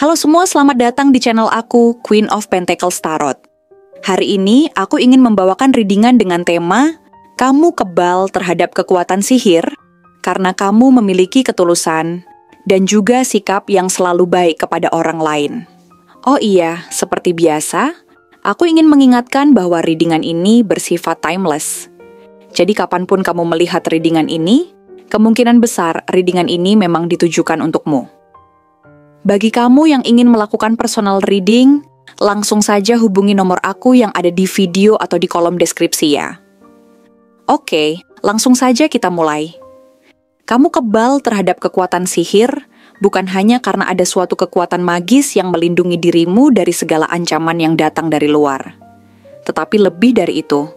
Halo semua, selamat datang di channel aku, Queen of Pentacles Tarot. Hari ini aku ingin membawakan readingan dengan tema kamu kebal terhadap kekuatan sihir karena kamu memiliki ketulusan dan juga sikap yang selalu baik kepada orang lain. Oh iya, seperti biasa, aku ingin mengingatkan bahwa readingan ini bersifat timeless. Jadi kapanpun kamu melihat readingan ini, kemungkinan besar readingan ini memang ditujukan untukmu. Bagi kamu yang ingin melakukan personal reading, langsung saja hubungi nomor aku yang ada di video atau di kolom deskripsi ya. Oke, langsung saja kita mulai. Kamu kebal terhadap kekuatan sihir, bukan hanya karena ada suatu kekuatan magis yang melindungi dirimu dari segala ancaman yang datang dari luar. Tetapi lebih dari itu,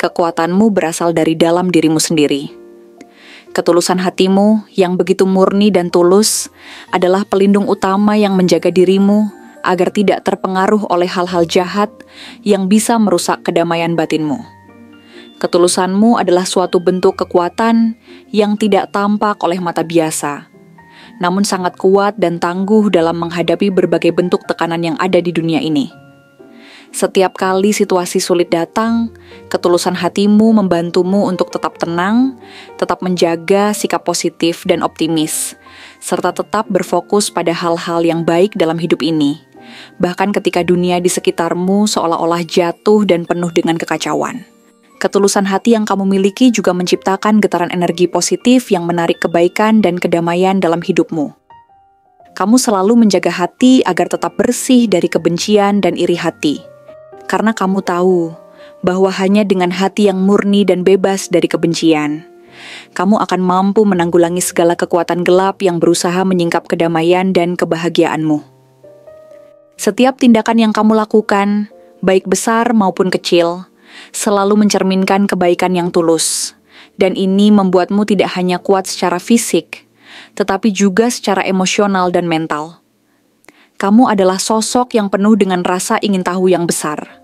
kekuatanmu berasal dari dalam dirimu sendiri. Ketulusan hatimu yang begitu murni dan tulus adalah pelindung utama yang menjaga dirimu agar tidak terpengaruh oleh hal-hal jahat yang bisa merusak kedamaian batinmu. Ketulusanmu adalah suatu bentuk kekuatan yang tidak tampak oleh mata biasa, namun sangat kuat dan tangguh dalam menghadapi berbagai bentuk tekanan yang ada di dunia ini. Setiap kali situasi sulit datang, ketulusan hatimu membantumu untuk tetap tenang, tetap menjaga sikap positif dan optimis, serta tetap berfokus pada hal-hal yang baik dalam hidup ini, bahkan ketika dunia di sekitarmu seolah-olah jatuh dan penuh dengan kekacauan. Ketulusan hati yang kamu miliki juga menciptakan getaran energi positif yang menarik kebaikan dan kedamaian dalam hidupmu. Kamu selalu menjaga hati agar tetap bersih dari kebencian dan iri hati. Karena kamu tahu bahwa hanya dengan hati yang murni dan bebas dari kebencian, kamu akan mampu menanggulangi segala kekuatan gelap yang berusaha menyingkap kedamaian dan kebahagiaanmu. Setiap tindakan yang kamu lakukan, baik besar maupun kecil, selalu mencerminkan kebaikan yang tulus. Dan ini membuatmu tidak hanya kuat secara fisik, tetapi juga secara emosional dan mental. Kamu adalah sosok yang penuh dengan rasa ingin tahu yang besar.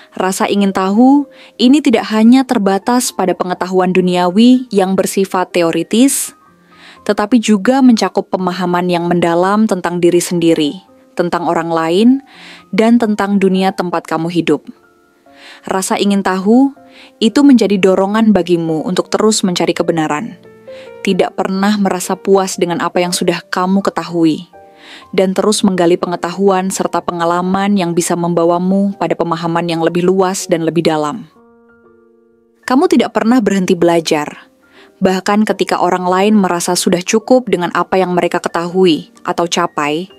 Rasa ingin tahu ini tidak hanya terbatas pada pengetahuan duniawi yang bersifat teoritis, tetapi juga mencakup pemahaman yang mendalam tentang diri sendiri, tentang orang lain, dan tentang dunia tempat kamu hidup. Rasa ingin tahu itu menjadi dorongan bagimu untuk terus mencari kebenaran, tidak pernah merasa puas dengan apa yang sudah kamu ketahui, dan terus menggali pengetahuan serta pengalaman yang bisa membawamu pada pemahaman yang lebih luas dan lebih dalam. Kamu tidak pernah berhenti belajar, bahkan ketika orang lain merasa sudah cukup dengan apa yang mereka ketahui atau capai,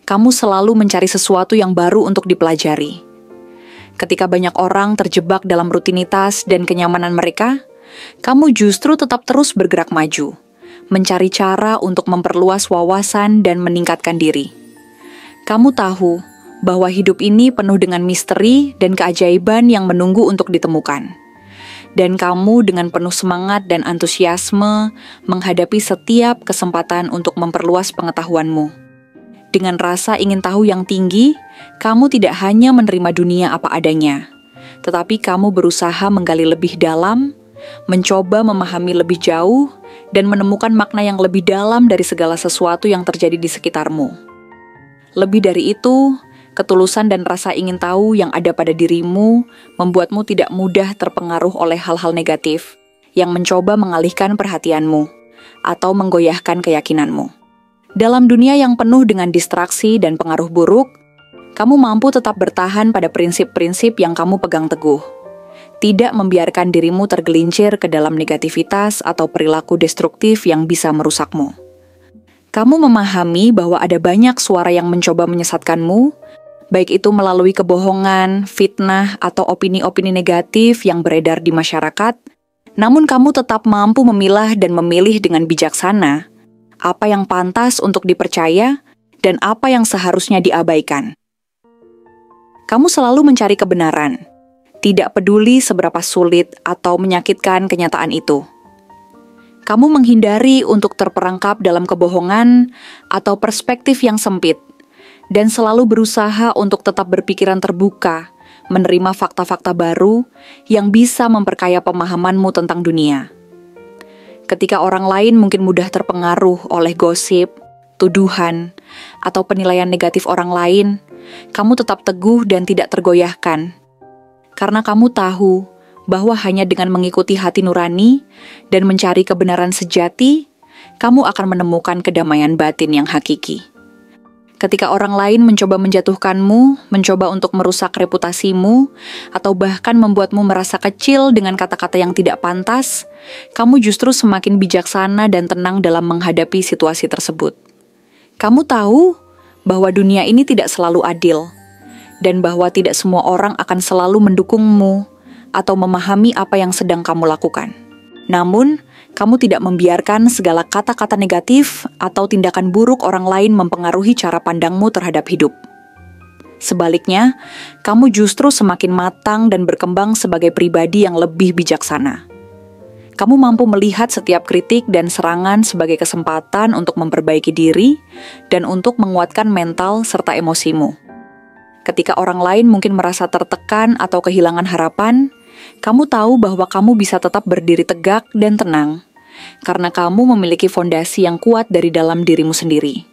kamu selalu mencari sesuatu yang baru untuk dipelajari. Ketika banyak orang terjebak dalam rutinitas dan kenyamanan mereka, kamu justru tetap terus bergerak maju, mencari cara untuk memperluas wawasan dan meningkatkan diri. Kamu tahu bahwa hidup ini penuh dengan misteri dan keajaiban yang menunggu untuk ditemukan. Dan kamu dengan penuh semangat dan antusiasme menghadapi setiap kesempatan untuk memperluas pengetahuanmu. Dengan rasa ingin tahu yang tinggi, kamu tidak hanya menerima dunia apa adanya, tetapi kamu berusaha menggali lebih dalam, mencoba memahami lebih jauh, dan menemukan makna yang lebih dalam dari segala sesuatu yang terjadi di sekitarmu. Lebih dari itu, ketulusan dan rasa ingin tahu yang ada pada dirimu membuatmu tidak mudah terpengaruh oleh hal-hal negatif yang mencoba mengalihkan perhatianmu atau menggoyahkan keyakinanmu. Dalam dunia yang penuh dengan distraksi dan pengaruh buruk, kamu mampu tetap bertahan pada prinsip-prinsip yang kamu pegang teguh. Tidak membiarkan dirimu tergelincir ke dalam negativitas atau perilaku destruktif yang bisa merusakmu. Kamu memahami bahwa ada banyak suara yang mencoba menyesatkanmu, baik itu melalui kebohongan, fitnah, atau opini-opini negatif yang beredar di masyarakat, namun kamu tetap mampu memilah dan memilih dengan bijaksana apa yang pantas untuk dipercaya dan apa yang seharusnya diabaikan. Kamu selalu mencari kebenaran, tidak peduli seberapa sulit atau menyakitkan kenyataan itu. Kamu menghindari untuk terperangkap dalam kebohongan atau perspektif yang sempit, dan selalu berusaha untuk tetap berpikiran terbuka, menerima fakta-fakta baru yang bisa memperkaya pemahamanmu tentang dunia. Ketika orang lain mungkin mudah terpengaruh oleh gosip, tuduhan, atau penilaian negatif orang lain, kamu tetap teguh dan tidak tergoyahkan. Karena kamu tahu bahwa hanya dengan mengikuti hati nurani dan mencari kebenaran sejati, kamu akan menemukan kedamaian batin yang hakiki. Ketika orang lain mencoba menjatuhkanmu, mencoba untuk merusak reputasimu, atau bahkan membuatmu merasa kecil dengan kata-kata yang tidak pantas, kamu justru semakin bijaksana dan tenang dalam menghadapi situasi tersebut. Kamu tahu bahwa dunia ini tidak selalu adil, dan bahwa tidak semua orang akan selalu mendukungmu atau memahami apa yang sedang kamu lakukan. Namun, kamu tidak membiarkan segala kata-kata negatif atau tindakan buruk orang lain mempengaruhi cara pandangmu terhadap hidup. Sebaliknya, kamu justru semakin matang dan berkembang sebagai pribadi yang lebih bijaksana. Kamu mampu melihat setiap kritik dan serangan sebagai kesempatan untuk memperbaiki diri dan untuk menguatkan mental serta emosimu. Ketika orang lain mungkin merasa tertekan atau kehilangan harapan, kamu tahu bahwa kamu bisa tetap berdiri tegak dan tenang, karena kamu memiliki fondasi yang kuat dari dalam dirimu sendiri.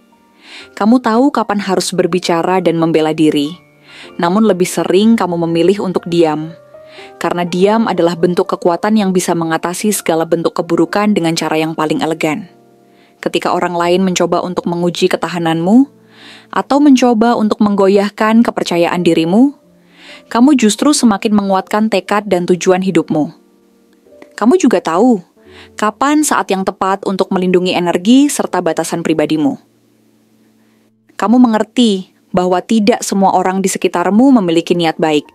Kamu tahu kapan harus berbicara dan membela diri, namun lebih sering kamu memilih untuk diam, karena diam adalah bentuk kekuatan yang bisa mengatasi segala bentuk keburukan dengan cara yang paling elegan. Ketika orang lain mencoba untuk menguji ketahananmu, atau mencoba untuk menggoyahkan kepercayaan dirimu, kamu justru semakin menguatkan tekad dan tujuan hidupmu. Kamu juga tahu kapan saat yang tepat untuk melindungi energi serta batasan pribadimu. Kamu mengerti bahwa tidak semua orang di sekitarmu memiliki niat baik,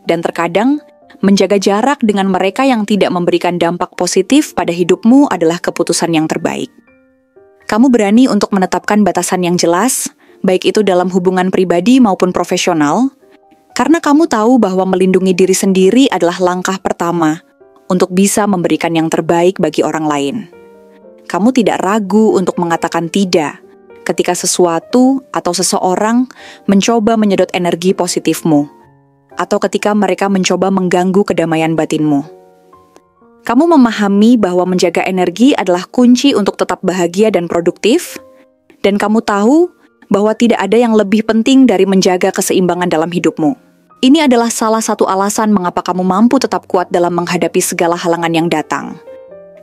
dan terkadang menjaga jarak dengan mereka yang tidak memberikan dampak positif pada hidupmu adalah keputusan yang terbaik. Kamu berani untuk menetapkan batasan yang jelas, baik itu dalam hubungan pribadi maupun profesional, karena kamu tahu bahwa melindungi diri sendiri adalah langkah pertama untuk bisa memberikan yang terbaik bagi orang lain. Kamu tidak ragu untuk mengatakan tidak ketika sesuatu atau seseorang mencoba menyedot energi positifmu, atau ketika mereka mencoba mengganggu kedamaian batinmu. Kamu memahami bahwa menjaga energi adalah kunci untuk tetap bahagia dan produktif, dan kamu tahu bahwa tidak ada yang lebih penting dari menjaga keseimbangan dalam hidupmu. Ini adalah salah satu alasan mengapa kamu mampu tetap kuat dalam menghadapi segala halangan yang datang.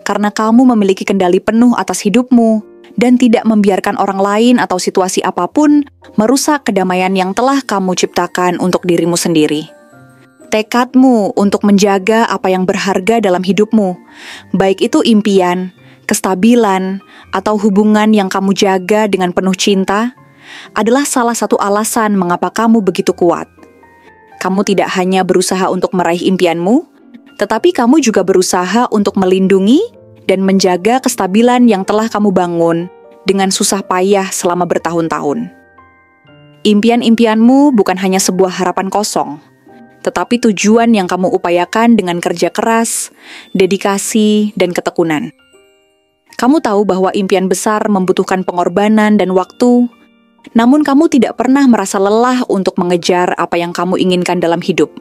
Karena kamu memiliki kendali penuh atas hidupmu dan tidak membiarkan orang lain atau situasi apapun merusak kedamaian yang telah kamu ciptakan untuk dirimu sendiri. Tekadmu untuk menjaga apa yang berharga dalam hidupmu, baik itu impian, kestabilan, atau hubungan yang kamu jaga dengan penuh cinta, adalah salah satu alasan mengapa kamu begitu kuat. Kamu tidak hanya berusaha untuk meraih impianmu, tetapi kamu juga berusaha untuk melindungi dan menjaga kestabilan yang telah kamu bangun dengan susah payah selama bertahun-tahun. Impian-impianmu bukan hanya sebuah harapan kosong, tetapi tujuan yang kamu upayakan dengan kerja keras, dedikasi, dan ketekunan. Kamu tahu bahwa impian besar membutuhkan pengorbanan dan waktu, namun kamu tidak pernah merasa lelah untuk mengejar apa yang kamu inginkan dalam hidup.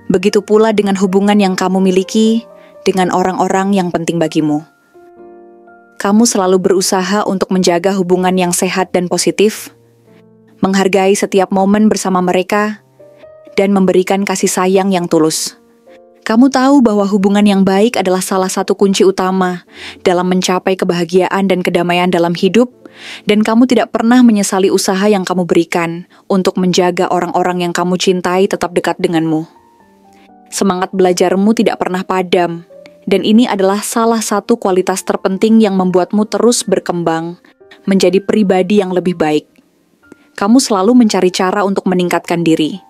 Begitu pula dengan hubungan yang kamu miliki dengan orang-orang yang penting bagimu. Kamu selalu berusaha untuk menjaga hubungan yang sehat dan positif, menghargai setiap momen bersama mereka, dan memberikan kasih sayang yang tulus. Kamu tahu bahwa hubungan yang baik adalah salah satu kunci utama dalam mencapai kebahagiaan dan kedamaian dalam hidup, dan kamu tidak pernah menyesali usaha yang kamu berikan untuk menjaga orang-orang yang kamu cintai tetap dekat denganmu. Semangat belajarmu tidak pernah padam, dan ini adalah salah satu kualitas terpenting yang membuatmu terus berkembang menjadi pribadi yang lebih baik. Kamu selalu mencari cara untuk meningkatkan diri,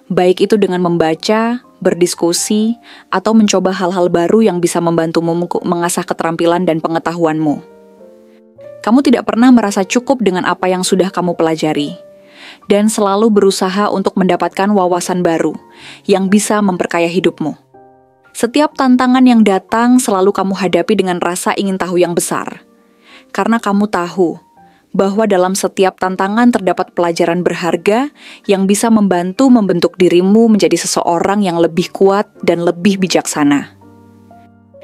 baik itu dengan membaca, berdiskusi, atau mencoba hal-hal baru yang bisa membantumu mengasah keterampilan dan pengetahuanmu. Kamu tidak pernah merasa cukup dengan apa yang sudah kamu pelajari, dan selalu berusaha untuk mendapatkan wawasan baru yang bisa memperkaya hidupmu. Setiap tantangan yang datang selalu kamu hadapi dengan rasa ingin tahu yang besar, karena kamu tahu bahwa dalam setiap tantangan terdapat pelajaran berharga yang bisa membantu membentuk dirimu menjadi seseorang yang lebih kuat dan lebih bijaksana.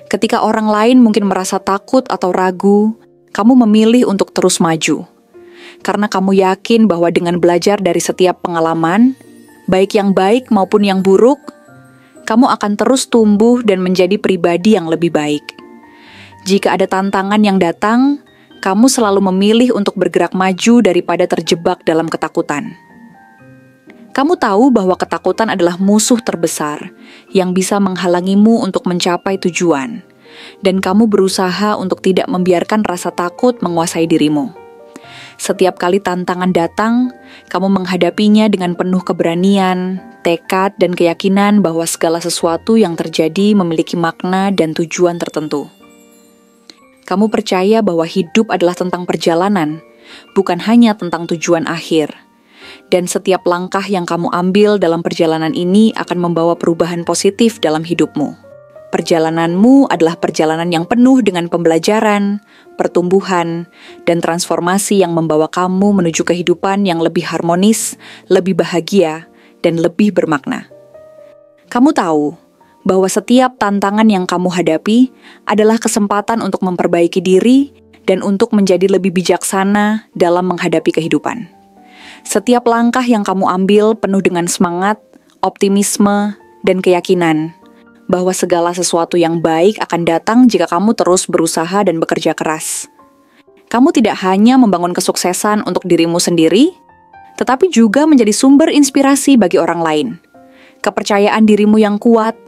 Ketika orang lain mungkin merasa takut atau ragu, kamu memilih untuk terus maju, karena kamu yakin bahwa dengan belajar dari setiap pengalaman, baik yang baik maupun yang buruk, kamu akan terus tumbuh dan menjadi pribadi yang lebih baik. Jika ada tantangan yang datang, kamu selalu memilih untuk bergerak maju daripada terjebak dalam ketakutan. Kamu tahu bahwa ketakutan adalah musuh terbesar yang bisa menghalangimu untuk mencapai tujuan, dan kamu berusaha untuk tidak membiarkan rasa takut menguasai dirimu. Setiap kali tantangan datang, kamu menghadapinya dengan penuh keberanian, tekad, dan keyakinan bahwa segala sesuatu yang terjadi memiliki makna dan tujuan tertentu. Kamu percaya bahwa hidup adalah tentang perjalanan, bukan hanya tentang tujuan akhir. Dan setiap langkah yang kamu ambil dalam perjalanan ini akan membawa perubahan positif dalam hidupmu. Perjalananmu adalah perjalanan yang penuh dengan pembelajaran, pertumbuhan, dan transformasi yang membawa kamu menuju kehidupan yang lebih harmonis, lebih bahagia, dan lebih bermakna. Kamu tahu bahwa setiap tantangan yang kamu hadapi adalah kesempatan untuk memperbaiki diri dan untuk menjadi lebih bijaksana dalam menghadapi kehidupan. Setiap langkah yang kamu ambil penuh dengan semangat, optimisme, dan keyakinan bahwa segala sesuatu yang baik akan datang jika kamu terus berusaha dan bekerja keras. Kamu tidak hanya membangun kesuksesan untuk dirimu sendiri, tetapi juga menjadi sumber inspirasi bagi orang lain. Kepercayaan dirimu yang kuat,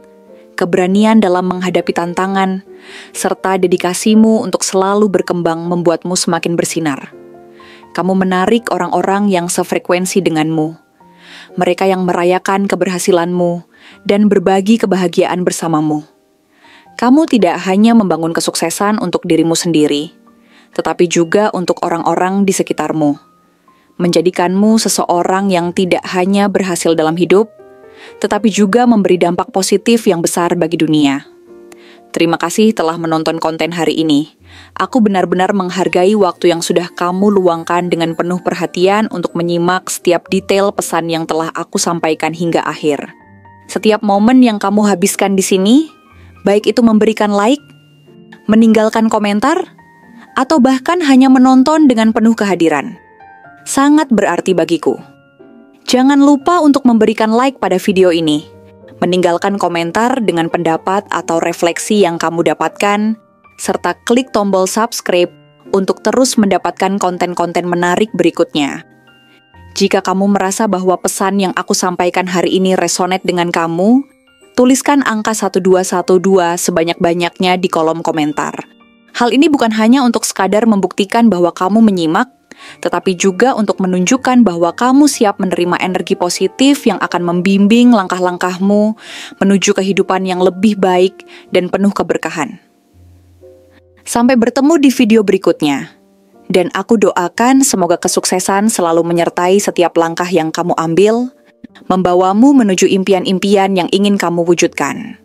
keberanian dalam menghadapi tantangan, serta dedikasimu untuk selalu berkembang membuatmu semakin bersinar. Kamu menarik orang-orang yang sefrekuensi denganmu, mereka yang merayakan keberhasilanmu, dan berbagi kebahagiaan bersamamu. Kamu tidak hanya membangun kesuksesan untuk dirimu sendiri, tetapi juga untuk orang-orang di sekitarmu, menjadikanmu seseorang yang tidak hanya berhasil dalam hidup, tetapi juga memberi dampak positif yang besar bagi dunia. Terima kasih telah menonton konten hari ini. Aku benar-benar menghargai waktu yang sudah kamu luangkan dengan penuh perhatian untuk menyimak setiap detail pesan yang telah aku sampaikan hingga akhir. Setiap momen yang kamu habiskan di sini, baik itu memberikan like, meninggalkan komentar, atau bahkan hanya menonton dengan penuh kehadiran, sangat berarti bagiku. Jangan lupa untuk memberikan like pada video ini, meninggalkan komentar dengan pendapat atau refleksi yang kamu dapatkan, serta klik tombol subscribe untuk terus mendapatkan konten-konten menarik berikutnya. Jika kamu merasa bahwa pesan yang aku sampaikan hari ini resonate dengan kamu, tuliskan angka 1212 sebanyak-banyaknya di kolom komentar. Hal ini bukan hanya untuk sekadar membuktikan bahwa kamu menyimak, tetapi juga untuk menunjukkan bahwa kamu siap menerima energi positif yang akan membimbing langkah-langkahmu menuju kehidupan yang lebih baik dan penuh keberkahan. Sampai bertemu di video berikutnya. Dan aku doakan semoga kesuksesan selalu menyertai setiap langkah yang kamu ambil, membawamu menuju impian-impian yang ingin kamu wujudkan.